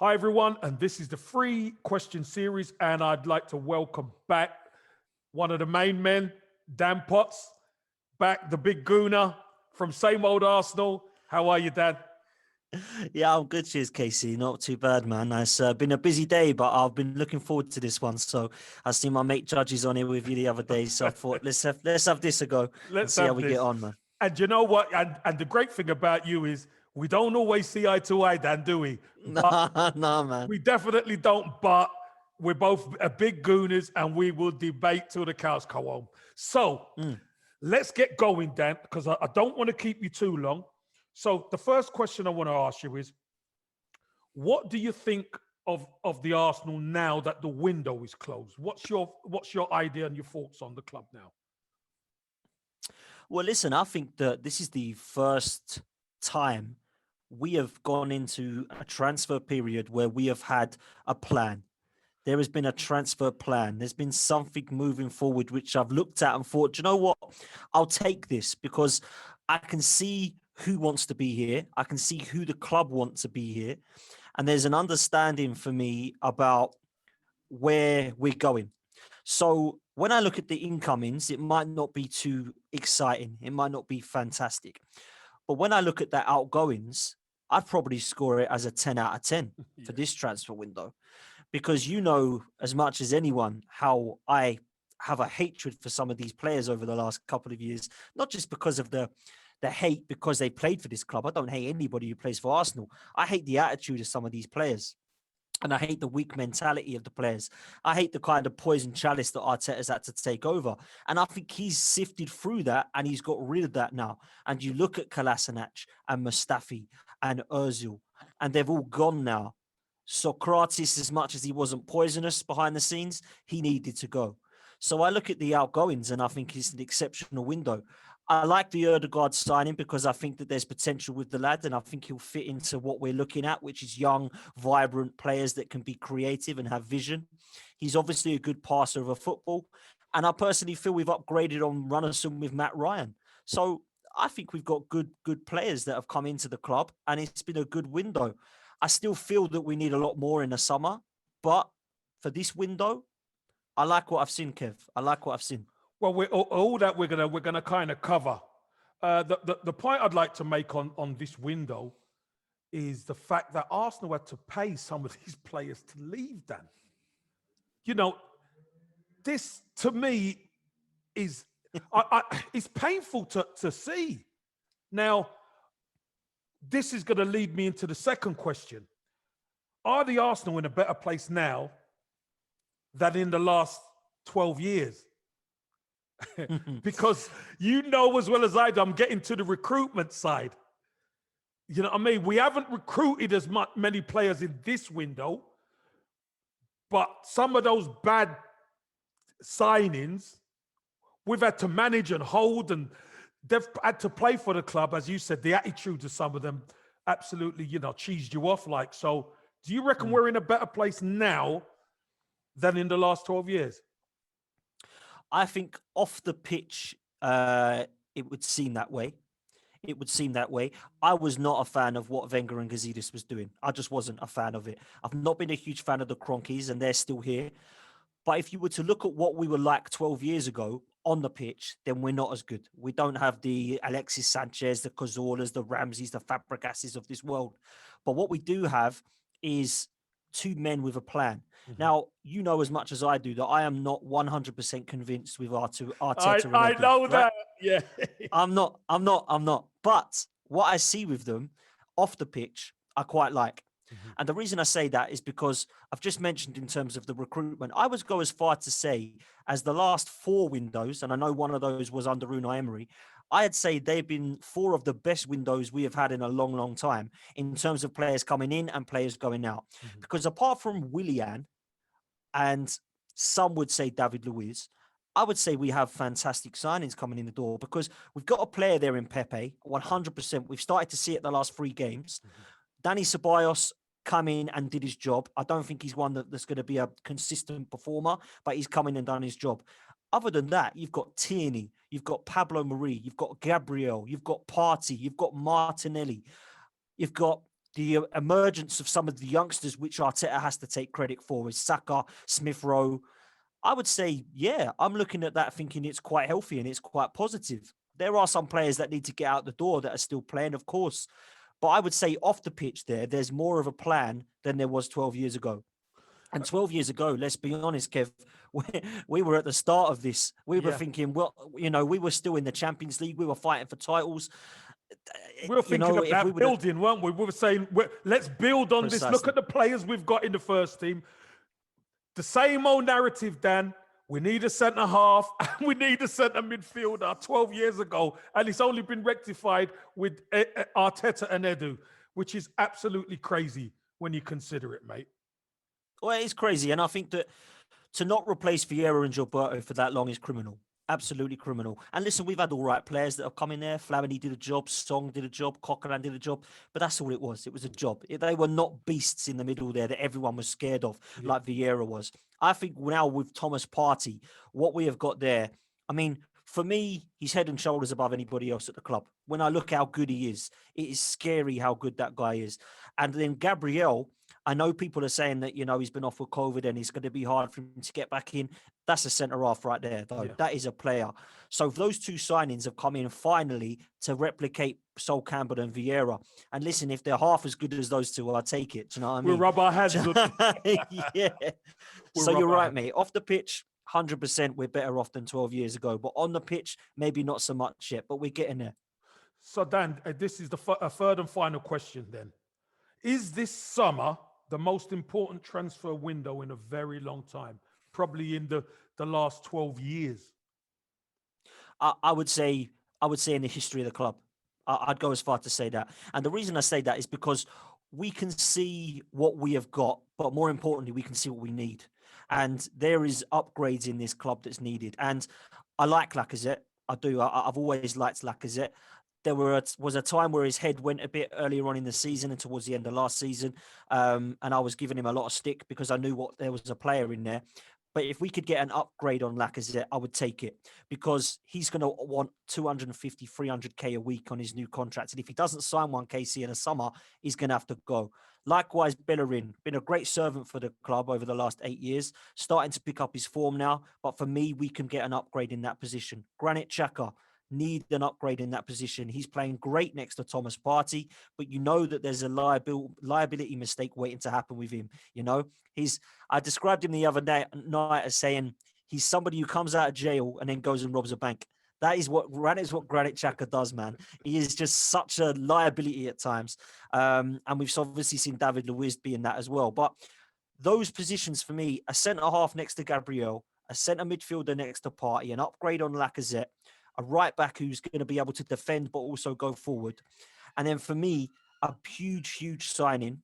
Hi, everyone, and this is the free question series, and I'd like to welcome back one of the main men, Dan Potts, back the big gooner from same old Arsenal. How are you, Dan? Yeah, I'm good. Cheers, Casey. Not too bad, man. It's been a busy day, but I've been looking forward to this one. So I see my mate Judges on here with you the other day. So I thought let's have this a go and Let's see how have we get this. on, man. And you know what? And the great thing about you is we don't always see eye to eye, Dan, do we? But Nah, nah, man. we definitely don't. But we're both big gooners, and we will debate till the cows come home. So Mm. let's get going, Dan, because I don't want to keep you too long. So the first question I want to ask you is, what do you think of the Arsenal now that the window is closed? What's your idea and your thoughts on the club now? Well, listen, I think that this is the first time we have gone into a transfer period where we have had a plan. There has been a transfer plan. There's been something moving forward, which I've looked at and thought, "Do you know what? I'll take this because I can see who wants to be here. I can see who the club wants to be here. And there's an understanding for me about where we're going. So when I look at the incomings, it might not be too exciting. It might not be fantastic. But when I look at the outgoings, I'd probably score it as a 10 out of 10 for Yeah. this transfer window because you know as much as anyone how I have a hatred for some of these players over the last couple of years, not just because of the hate because they played for this club. I don't hate anybody who plays for Arsenal. I hate the attitude of some of these players. And I hate the weak mentality of the players. I hate the kind of poison chalice that Arteta's had to take over. And I think he's sifted through that and he's got rid of that now. And you look at Kolasinac and Mustafi and Ozil, and they've all gone now. Socrates, as much as he wasn't poisonous behind the scenes, he needed to go. So I look at the outgoings and I think it's an exceptional window. I like the Erdegaard signing because I think that there's potential with the lad and I think he'll fit into what we're looking at, which is young, vibrant players that can be creative and have vision. He's obviously a good passer of a football. And I personally feel we've upgraded on Runnison with Matt Ryan. So I think we've got good players that have come into the club and it's been a good window. I still feel that we need a lot more in the summer, but for this window, I like what I've seen, Kev. I like what I've seen. Well, all that we're gonna kind of cover. The point I'd like to make on this window is the fact that Arsenal had to pay some of these players to leave. Dan, you know, this to me is it's painful to see. Now, this is going to lead me into the second question: are the Arsenal in a better place now than in the last 12 years? Because you know as well as I do, I'm getting to the recruitment side. You know what I mean? We haven't recruited as many players in this window, but some of those bad signings we've had to manage and hold, and they've had to play for the club. As you said, the attitudes of some of them absolutely, cheesed you off like. So do you reckon we're in a better place now than in the last 12 years? I think off the pitch, it would seem that way. It would seem that way. I was not a fan of what Wenger and Gazidis was doing. I just wasn't a fan of it. I've not been a huge fan of the Cronkies, and they're still here. But if you were to look at what we were like 12 years ago on the pitch, then we're not as good. We don't have the Alexis Sanchez, the Cazolas, the Ramses, the Fabregases of this world. But what we do have is two men with a plan. Mhm. Now, you know as much as I do that I am not 100% convinced with I Arteta and I Edu, know right? that. Yeah. I'm not. But what I see with them off the pitch, I quite like. Mhm. And the reason I say that is because I've just mentioned in terms of the recruitment, I would go as far to say as the last four windows, and I know one of those was under Unai Emery, I'd say they've been four of the best windows we have had in a long, long time in terms of players coming in and players going out. Mhm. Because apart from Willian and some would say David Luiz, I would say we have fantastic signings coming in the door because we've got a player there in Pepe, 100%. We've started to see it the last three games. Mhm. Danny Ceballos come in and did his job. I don't think he's one that's going to be a consistent performer, but he's come in and done his job. Other than that, you've got Tierney, you've got Pablo Marie, you've got Gabriel, you've got Partey, you've got Martinelli, you've got the emergence of some of the youngsters, which Arteta has to take credit for, is Saka, Smith Rowe. I would say, yeah, I'm looking at that thinking it's quite healthy and it's quite positive. There are some players that need to get out the door that are still playing, of course. But I would say off the pitch there's more of a plan than there was 12 years ago. And 12 years ago, let's be honest, Kev, we were at the start of this. We were thinking, well, we were still in the Champions League. We were fighting for titles. We were thinking about building, weren't we? We were saying, let's build on this. Look at the players we've got in the first team. The same old narrative, Dan. We need a centre half and we need a centre midfielder 12 years ago. And it's only been rectified with Arteta and Edu, which is absolutely crazy when you consider it, mate. Well, it's crazy. And I think that to not replace Vieira and Gilberto for that long is criminal. Absolutely criminal. And listen, we've had all right players that have come in there. Flamini did a job. Song did a job. Coquelin did a job. But that's all it was. It was a job. They were not beasts in the middle there that everyone was scared of, like Vieira was. I think now with Thomas Partey, what we have got there, I mean, for me, he's head and shoulders above anybody else at the club. When I look how good he is, it is scary how good that guy is. And then Gabriel, I know people are saying that, he's been off with COVID and it's going to be hard for him to get back in. That's a centre-half right there, though. Yeah. That is a player. So those two signings have come in finally to replicate Sol Campbell and Vieira. And listen, if they're half as good as those two, I'll take it. Do you know what I mean? We'll rub our hands. Yeah. So you're right, mate. Off the pitch, 100% we're better off than 12 years ago. But on the pitch, maybe not so much yet, but we're getting there. So, Dan, this is the third and final question then. Is this summer the most important transfer window in a very long time? Probably in the last 12 years. I would say in the history of the club. I'd go as far to say that. And the reason I say that is because we can see what we have got, but more importantly, we can see what we need. And there is upgrades in this club that's needed. And I like Lacazette. I do. I've always liked Lacazette. There was a time where his head went a bit earlier on in the season and towards the end of last season. And I was giving him a lot of stick because I knew there was a player in there. But if we could get an upgrade on Lacazette, I would take it because he's going to want 250, 300K a week on his new contract. And if he doesn't sign 1KC in the summer, he's going to have to go. Likewise, Bellerin, been a great servant for the club over the last 8 years, starting to pick up his form now. But for me, we can get an upgrade in that position. Granit Xhaka, need an upgrade in that position. He's playing great next to Thomas Partey, but you know that there's a liability mistake waiting to happen with him. I described him the other night as saying he's somebody who comes out of jail and then goes and robs a bank. That is what Granit Xhaka does, man. He is just such a liability at times. And we've obviously seen David Luiz being that as well. But those positions for me, a centre-half next to Gabriel, a centre midfielder next to Partey, an upgrade on Lacazette, a right back who's going to be able to defend but also go forward. And then for me, a huge signing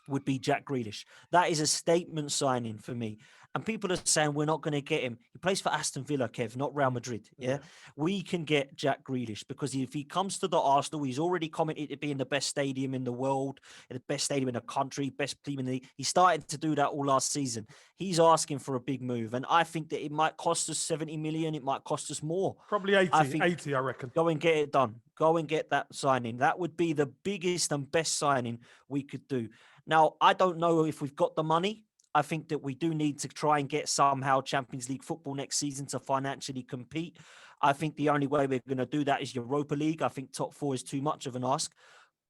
would be Jack Grealish. That is a statement signing for me. And people are saying we're not going to get him. He plays for Aston Villa, Kev, not Real Madrid. Yeah? We can get Jack Grealish because if he comes to the Arsenal, he's already commented it being the best stadium in the world, the best stadium in the country, best team in the league. He started to do that all last season. He's asking for a big move. And I think that it might cost us 70 million. It might cost us more. Probably 80, I reckon. Go and get it done. Go and get that signing. That would be the biggest and best signing we could do. Now, I don't know if we've got the money. I think that we do need to try and get somehow Champions League football next season to financially compete. I think the only way we're going to do that is Europa League. I think top four is too much of an ask.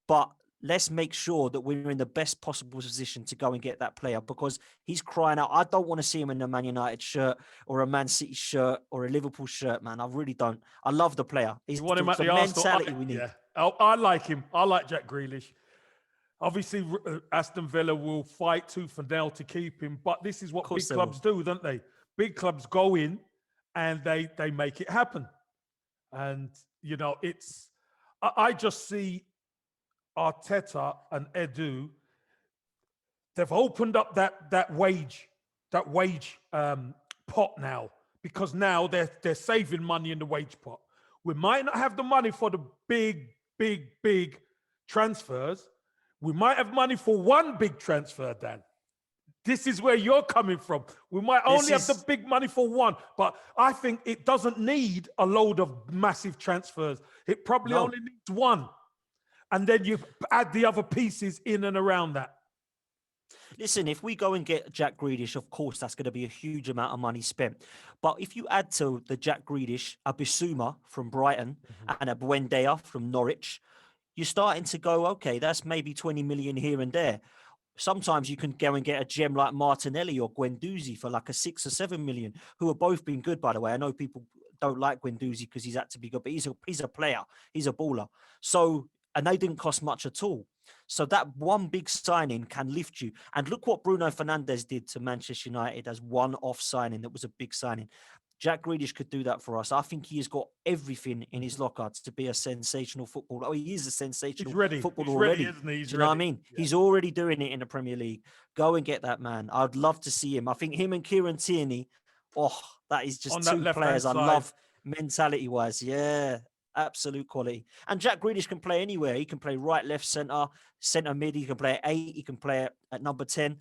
But let's make sure that we're in the best possible position to go and get that player because he's crying out. I don't want to see him in a Man United shirt or a Man City shirt or a Liverpool shirt, man. I really don't. I love the player. You want him at the Arsenal? We need. Yeah. I like him. I like Jack Grealish. Obviously, Aston Villa will fight tooth and nail to keep him, but this is what big clubs do, don't they? Big clubs go in and they make it happen. And, I just see Arteta and Edu, they've opened up that wage pot now because now they're saving money in the wage pot. We might not have the money for the big transfers. We might have money for one big transfer, Dan. This is where you're coming from. We might only have the big money for one, but I think it doesn't need a load of massive transfers. It probably only needs one. and then you add the other pieces in and around that. Listen, if we go and get Jack Grealish, of course, that's going to be a huge amount of money spent. But if you add to the Jack Grealish, a Bissouma from Brighton and a Buendia from Norwich, you're starting to go, okay, that's maybe 20 million here and there. Sometimes you can go and get a gem like Martinelli or Guendouzi for like a 6 or 7 million, who have both been good, by the way. I know people don't like Guendouzi because he's had to be good, but he's a player. He's a baller. So, and they didn't cost much at all. So that one big signing can lift you. And look what Bruno Fernandes did to Manchester United as one-off signing. That was a big signing. Jack Grealish could do that for us. I think he has got everything in his locker to be a sensational footballer. Oh, he is a sensational footballer already. Isn't he? Do you know what I mean? Yeah. He's already doing it in the Premier League. Go and get that man. I'd love to see him. I think him and Kieran Tierney, that is just two players I love mentality-wise. Yeah, absolute quality. And Jack Grealish can play anywhere. He can play right, left, centre mid. He can play at 8. He can play at number 10.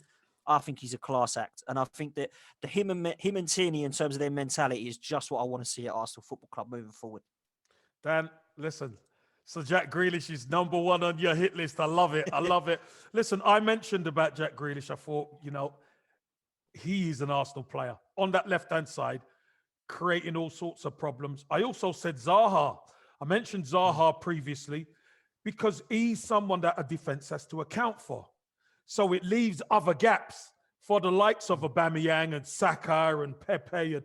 I think he's a class act. And I think that him and Tierney in terms of their mentality is just what I want to see at Arsenal Football Club moving forward. Dan, listen. So Jack Grealish is number 1 on your hit list. I love it. I love it. Listen, I mentioned about Jack Grealish. I thought, he is an Arsenal player on that left-hand side, creating all sorts of problems. I also said Zaha. I mentioned Zaha previously because he's someone that a defense has to account for. So it leaves other gaps for the likes of Aubameyang and Saka and Pepe. And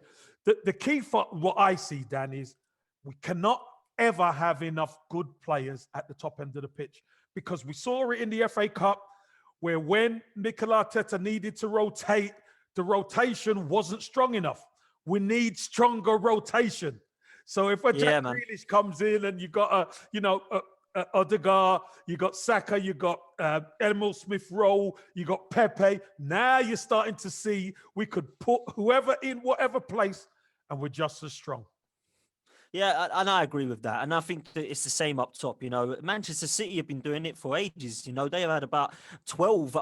the key for what I see, Dan, is we cannot ever have enough good players at the top end of the pitch, because we saw it in the FA Cup where when Mikel Arteta needed to rotate, the rotation wasn't strong enough. We need stronger rotation. So if Jack Grealish comes in and you got Odegaard, you got Saka, you got Emil Smith-Rowe, you got Pepe. Now you're starting to see we could put whoever in whatever place and we're just as strong. Yeah, and I agree with that. And I think that it's the same up top. Manchester City have been doing it for ages. They've had about 12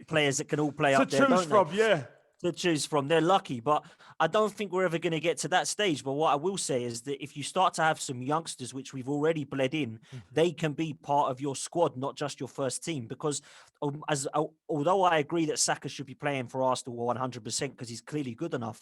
players that can all play up there. To choose from, yeah. To choose from. They're lucky, but I don't think we're ever going to get to that stage. But what I will say is that if you start to have some youngsters, which we've already bled in, they can be part of your squad, not just your first team. Because although I agree that Saka should be playing for Arsenal 100% because he's clearly good enough,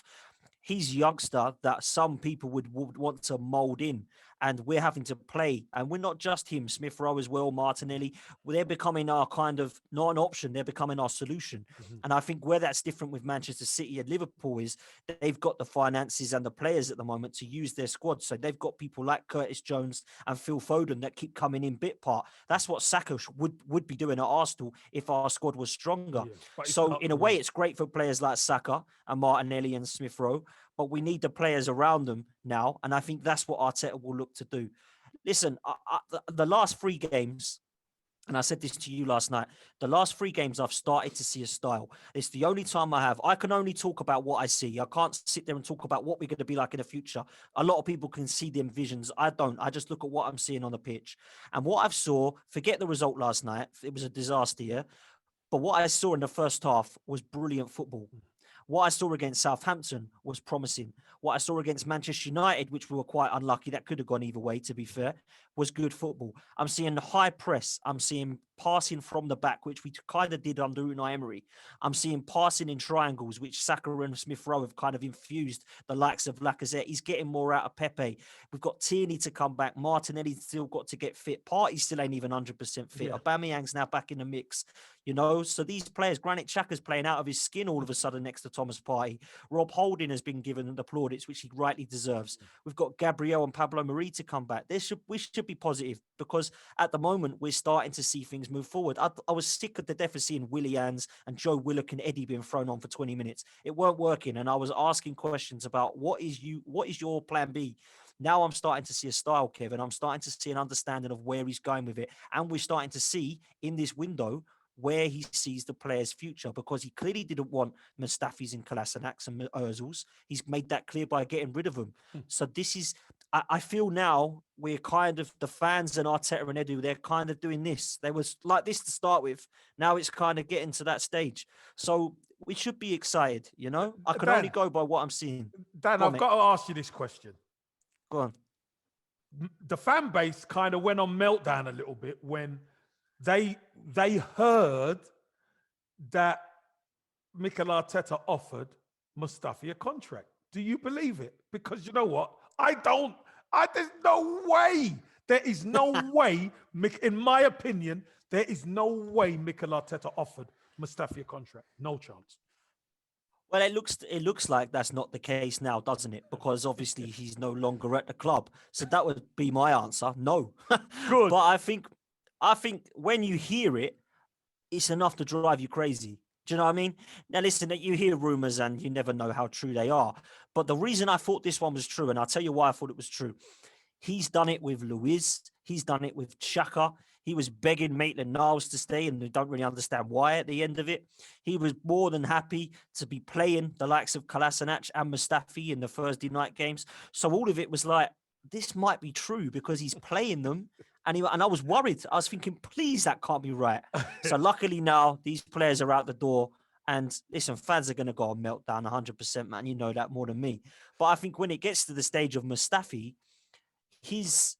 he's a youngster that some people would want to mold in, and we're having to play. And we're not just him, Smith-Rowe as well, Martinelli. They're becoming our kind of, not an option, they're becoming our solution. And I think where that's different with Manchester City and Liverpool is that they've got the finances and the players at the moment to use their squad. So they've got people like Curtis Jones and Phil Foden that keep coming in bit part. That's what Saka would be doing at Arsenal if our squad was stronger. So in a way, it's great for players like Saka and Martinelli and Smith-Rowe, but we need the players around them now. And I think that's what Arteta will look to do. Listen, the last 3 games, and I said this to you last night, the last 3 games I've started to see a style. It's the only time I can only talk about what I see. I can't sit there and talk about what we're going to be like in the future. A lot of people can see them visions. I don't. I just look at what I'm seeing on the pitch. And what I've saw, forget the result last night. It was a disaster, yeah? But what I saw in the first half was brilliant football. What I saw against Southampton was promising. What I saw against Manchester United, which we were quite unlucky, that could have gone either way, to be fair, was good football. I'm seeing the high press. I'm seeing passing from the back, which we kind of did under Unai Emery. I'm seeing passing in triangles, which Saka and Smith-Rowe have kind of infused the likes of Lacazette. He's getting more out of Pepe. We've got Tierney to come back. Martinelli's still got to get fit. Partey still ain't even 100% fit. Yeah. Aubameyang's now back in the mix. So these players, Granit Xhaka's playing out of his skin all of a sudden next to Thomas Partey. Rob Holding has been given the plaudits, which he rightly deserves. We've got Gabriel and Pablo Mari to come back. We should be positive, because at the moment we're starting to see things move forward. I was sick of the death of seeing Willians and Joe Willock and Eddie being thrown on for 20 minutes. It weren't working, and I was asking questions about what is your plan B? Now I'm starting to see a style, Kevin. I'm starting to see an understanding of where he's going with it, and we're starting to see in this window where he sees the player's future, because he clearly didn't want Mustafis and Kolasinacs and Ozils. He's made that clear by getting rid of them. So this is, I feel now we're kind of, the fans and Arteta and Edu, they're kind of doing this. They was like this to start with. Now it's kind of getting to that stage. So we should be excited, I can only go by what I'm seeing. Dan, I've got to ask you this question. Go on. the fan base kind of went on meltdown a little bit when they heard that Mikel Arteta offered Mustafi a contract. Do you believe it? Because you know what? I don't. There's no way. There is no way, in my opinion, there is no way Mikel Arteta offered Mustafi a contract. No chance. Well, it looks like that's not the case now, doesn't it? Because obviously he's no longer at the club. So that would be my answer. No. Good. But I think when you hear it, it's enough to drive you crazy. Do you know what I mean? Now, listen, you hear rumors and you never know how true they are. But the reason I thought this one was true, and I'll tell you why I thought it was true. He's done it with Luiz. He's done it with Xhaka. He was begging Maitland-Niles to stay, and they don't really understand why at the end of it. He was more than happy to be playing the likes of Kolasinac and Mustafi in the Thursday night games. So all of it was like, this might be true because he's playing them. And I was worried. I was thinking, please, that can't be right. So luckily now, these players are out the door. And listen, fans are going to go on meltdown 100%, man. You know that more than me. But I think when it gets to the stage of Mustafi, his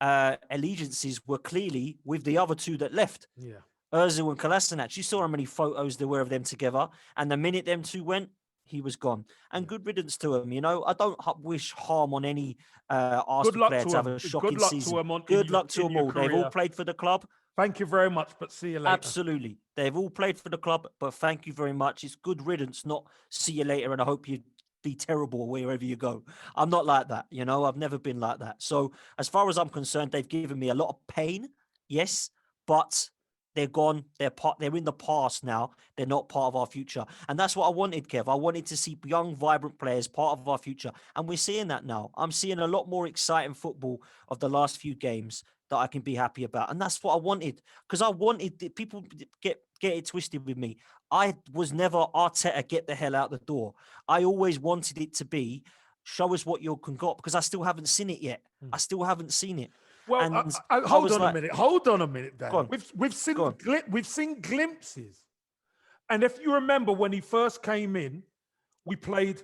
allegiances were clearly with the other two that left. Yeah. Ozil and Kolasinac. You saw how many photos there were of them together. And the minute them two went, he was gone. And good riddance to him. You know, I don't wish harm on any Arsenal player to have a shocking season. Good luck to them all. They've all played for the club. Thank you very much, but see you later. Absolutely. They've all played for the club, but thank you very much. It's good riddance, not see you later, and I hope you be terrible wherever you go. I'm not like that, you know. I've never been like that. So as far as I'm concerned, they've given me a lot of pain, yes, but they're gone. They're in the past now. They're not part of our future. And that's what I wanted, Kev. I wanted to see young, vibrant players part of our future. And we're seeing that now. I'm seeing a lot more exciting football of the last few games that I can be happy about. And that's what I wanted. Because I wanted people get it twisted with me. I was never Arteta, get the hell out the door. I always wanted it to be, show us what you can got, because I still haven't seen it yet. I still haven't seen it. Well, hold on a minute. Hold on a minute, Dan. We've seen glimpses. And if you remember when he first came in, we played.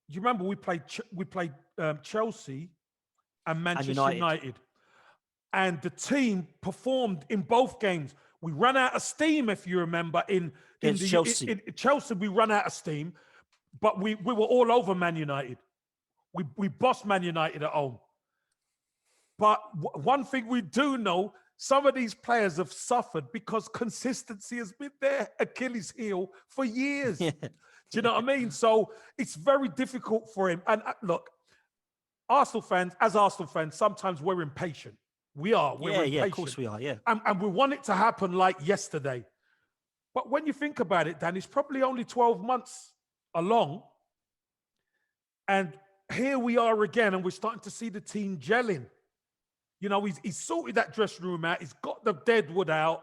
You remember we played Chelsea and Manchester United, and the team performed in both games. We ran out of steam, if you remember, in Chelsea. In Chelsea, we ran out of steam, but we were all over Man United. We bossed Man United at home. But one thing we do know, some of these players have suffered because consistency has been their Achilles heel for years. Yeah. Do you know what I mean? So it's very difficult for him. And look, Arsenal fans, sometimes we're impatient. We are. We're impatient. Yeah, of course we are, yeah. And we want it to happen like yesterday. But when you think about it, Dan, it's probably only 12 months along. And here we are again, and we're starting to see the team gelling. You know, he's sorted that dressing room out. He's got the dead wood out,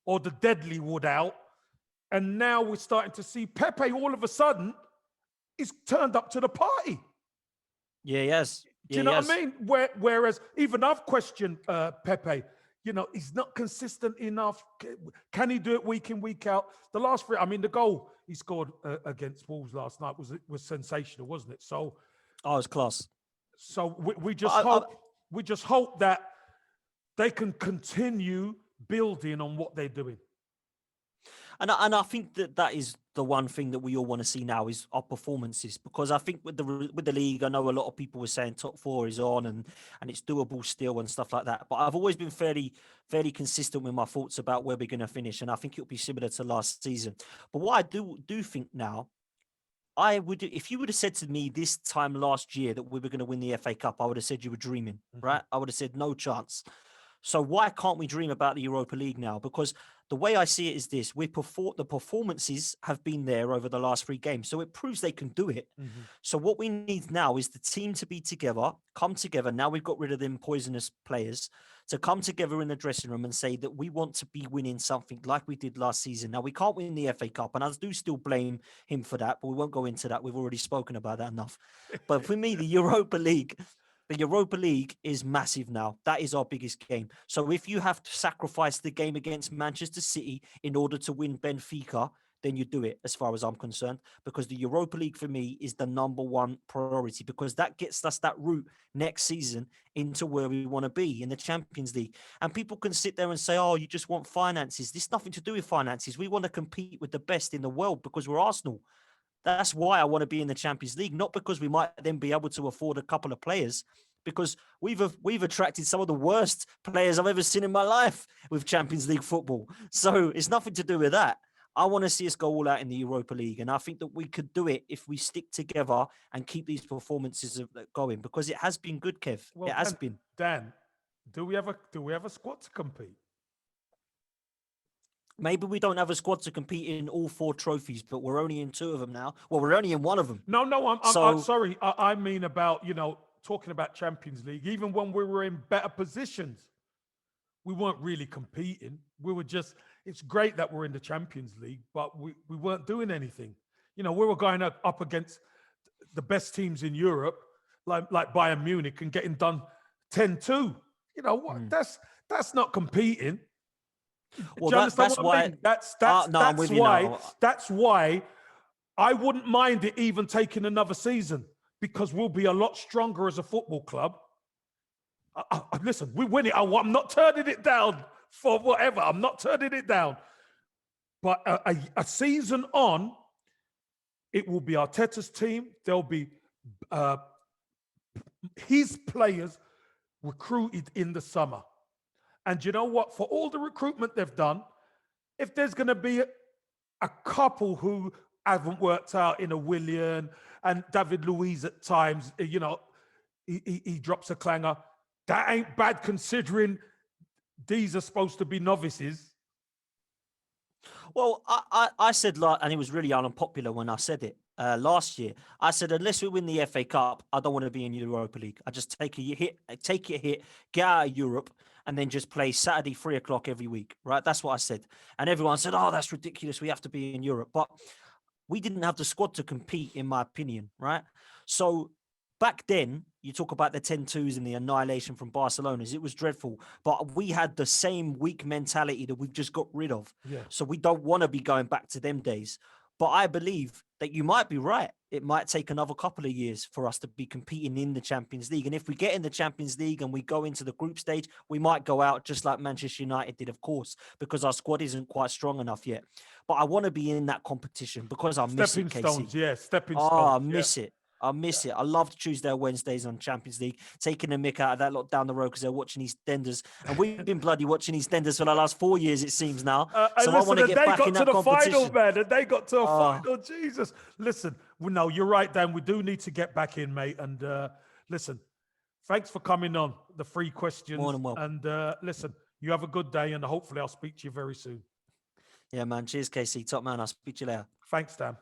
or the deadly wood out. And now we're starting to see Pepe all of a sudden is turned up to the party. Yeah, yes. Do you know what I mean? Whereas even I've questioned Pepe. You know, he's not consistent enough. Can he do it week in, week out? The last three, I mean, the goal he scored against Wolves last night was sensational, wasn't it? So, it was class. So we just hope that they can continue building on what they're doing. And I think that is the one thing that we all want to see now is our performances, because I think with the league, I know a lot of people were saying top four is on and it's doable still and stuff like that. But I've always been fairly consistent with my thoughts about where we're going to finish, and I think it'll be similar to last season. But what I do think now, if you would have said to me this time last year that we were going to win the FA Cup, I would have said you were dreaming, right? I would have said no chance. So why can't we dream about the Europa League now? Because the way I see it is this: the performances have been there over the last 3 games, so it proves they can do it. So what we need now is the team to be together, come together. Now we've got rid of them poisonous players, to come together in the dressing room and say that we want to be winning something like we did last season. Now we can't win the FA Cup, and I do still blame him for that, but we won't go into that. We've already spoken about that enough. But for me, the Europa League is massive now. That is our biggest game. So if you have to sacrifice the game against Manchester City in order to win Benfica, then you do it, as far as I'm concerned, because the Europa League for me is the number one priority, because that gets us that route next season into where we want to be in the Champions League. And people can sit there and say, oh, you just want finances. There's nothing to do with finances. We want to compete with the best in the world because we're Arsenal. That's why I want to be in the Champions League, not because we might then be able to afford a couple of players, because we've attracted some of the worst players I've ever seen in my life with Champions League football. So it's nothing to do with that. I want to see us go all out in the Europa League, and I think that we could do it if we stick together and keep these performances going, because it has been good, Kev. Well, It has been. Dan, do we have a squad to compete? Maybe we don't have a squad to compete in all 4 trophies, but we're only in 2 of them now. Well, we're only in 1 of them. No, I'm So- sorry. I mean about, talking about Champions League. Even when we were in better positions, we weren't really competing. We were just, it's great that we're in the Champions League, but we weren't doing anything. We were going up against the best teams in Europe, like Bayern Munich, and getting done 10-2. That's not competing. Well, Do you understand that's what why. I mean? That's no, I'm with you why. now. That's why I wouldn't mind it even taking another season, because we'll be a lot stronger as a football club. Listen, we win it. I'm not turning it down for whatever. I'm not turning it down. But a season on, it will be Arteta's team. There'll be his players recruited in the summer. And you know what? For all the recruitment they've done, if there's going to be a couple who haven't worked out in a Willian and David Luiz at times, he drops a clanger. That ain't bad considering these are supposed to be novices. Well, I said, and it was really unpopular when I said it last year. I said, unless we win the FA Cup, I don't want to be in Europa League. I just take a hit, get out of Europe, and then just play Saturday 3:00 every week, right? That's what I said. And everyone said, oh, that's ridiculous. We have to be in Europe. But we didn't have the squad to compete, in my opinion, right? So back then, you talk about the 10-2s and the annihilation from Barcelona's. It was dreadful. But we had the same weak mentality that we've just got rid of. Yeah. So we don't want to be going back to them days. But I believe that you might be right. It might take another couple of years for us to be competing in the Champions League. And if we get in the Champions League and we go into the group stage, we might go out just like Manchester United did, of course, because our squad isn't quite strong enough yet. But I want to be in that competition because I miss it, Stepping stones, Casey. yeah, stepping stones. Oh, I miss it. I miss it. I loved Tuesday or Wednesdays on Champions League, taking the mick out of that lot down the road because they're watching EastEnders. And we've been bloody watching EastEnders for the last 4 years, it seems now. So I want to get back in that competition. Final, man. And they got to a final. Jesus. Listen, no, you're right, Dan. We do need to get back in, mate. And listen, thanks for coming on. The free questions. More than welcome. And listen, you have a good day. And hopefully I'll speak to you very soon. Yeah, man. Cheers, Casey. Top man. I'll speak to you later. Thanks, Dan.